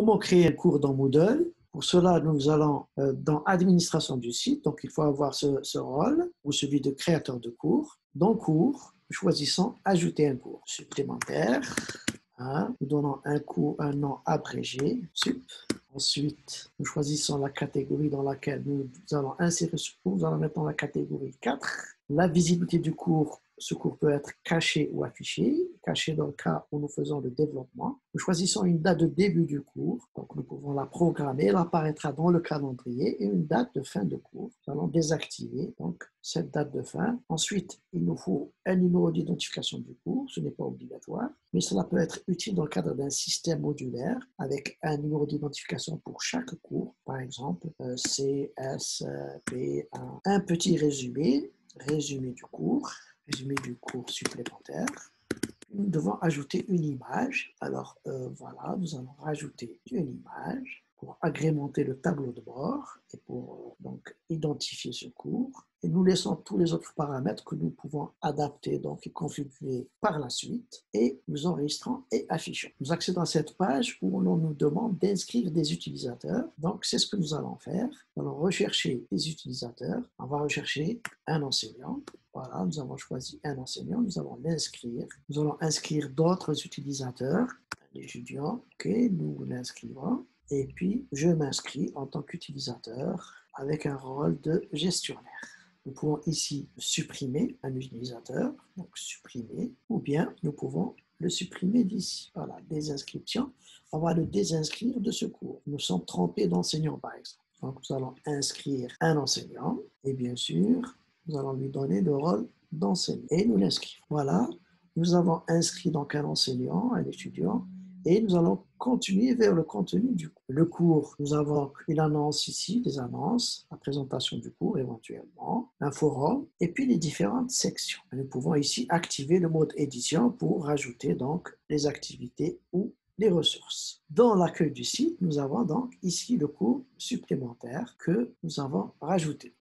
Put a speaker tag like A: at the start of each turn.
A: Comment créer un cours dans Moodle? Pour cela, nous allons dans Administration du site. Donc, il faut avoir ce rôle ou celui de créateur de cours. Dans Cours, choisissons Ajouter un cours supplémentaire. Hein, nous donnons un nom abrégé, sup. Ensuite, nous choisissons la catégorie dans laquelle nous allons insérer ce cours. Nous allons mettre dans la catégorie 4. La visibilité du cours, ce cours peut être caché ou affiché. Caché dans le cas où nous faisons le développement. Nous choisissons une date de début du cours. Donc, nous pouvons la programmer. Elle apparaîtra dans le calendrier et une date de fin de cours. Nous allons désactiver donc cette date de fin. Ensuite, il nous faut un numéro d'identification du cours. Ce n'est pas obligatoire, mais cela peut être utile dans le cadre d'un système modulaire avec un numéro d'identification pour chaque cours. Par exemple, CSP1. Un petit résumé du cours supplémentaire. Nous devons ajouter une image. Alors voilà, nous allons rajouter une image pour agrémenter le tableau de bord et pour donc identifier ce cours. Et nous laissons tous les autres paramètres que nous pouvons adapter donc et configurer par la suite et nous enregistrons et affichons. Nous accédons à cette page où l'on nous demande d'inscrire des utilisateurs. Donc c'est ce que nous allons faire. Nous allons rechercher des utilisateurs. On va rechercher un enseignant. Voilà, nous avons choisi un enseignant, nous allons l'inscrire. Nous allons inscrire d'autres utilisateurs, un étudiant, ok, nous l'inscrivons. Et puis, je m'inscris en tant qu'utilisateur avec un rôle de gestionnaire. Nous pouvons ici supprimer un utilisateur, donc supprimer, ou bien nous pouvons le supprimer d'ici. Voilà, désinscription. On va le désinscrire de ce cours. Nous sommes trompés d'enseignant, par exemple. Donc, nous allons inscrire un enseignant et bien sûr, nous allons lui donner le rôle d'enseignant et nous l'inscrivons. Voilà, nous avons inscrit donc un enseignant, un étudiant, et nous allons continuer vers le contenu du cours. Le cours, nous avons une annonce ici, des annonces, la présentation du cours éventuellement, un forum, et puis les différentes sections. Nous pouvons ici activer le mode édition pour rajouter donc les activités ou les ressources. Dans l'accueil du site, nous avons donc ici le cours supplémentaire que nous avons rajouté.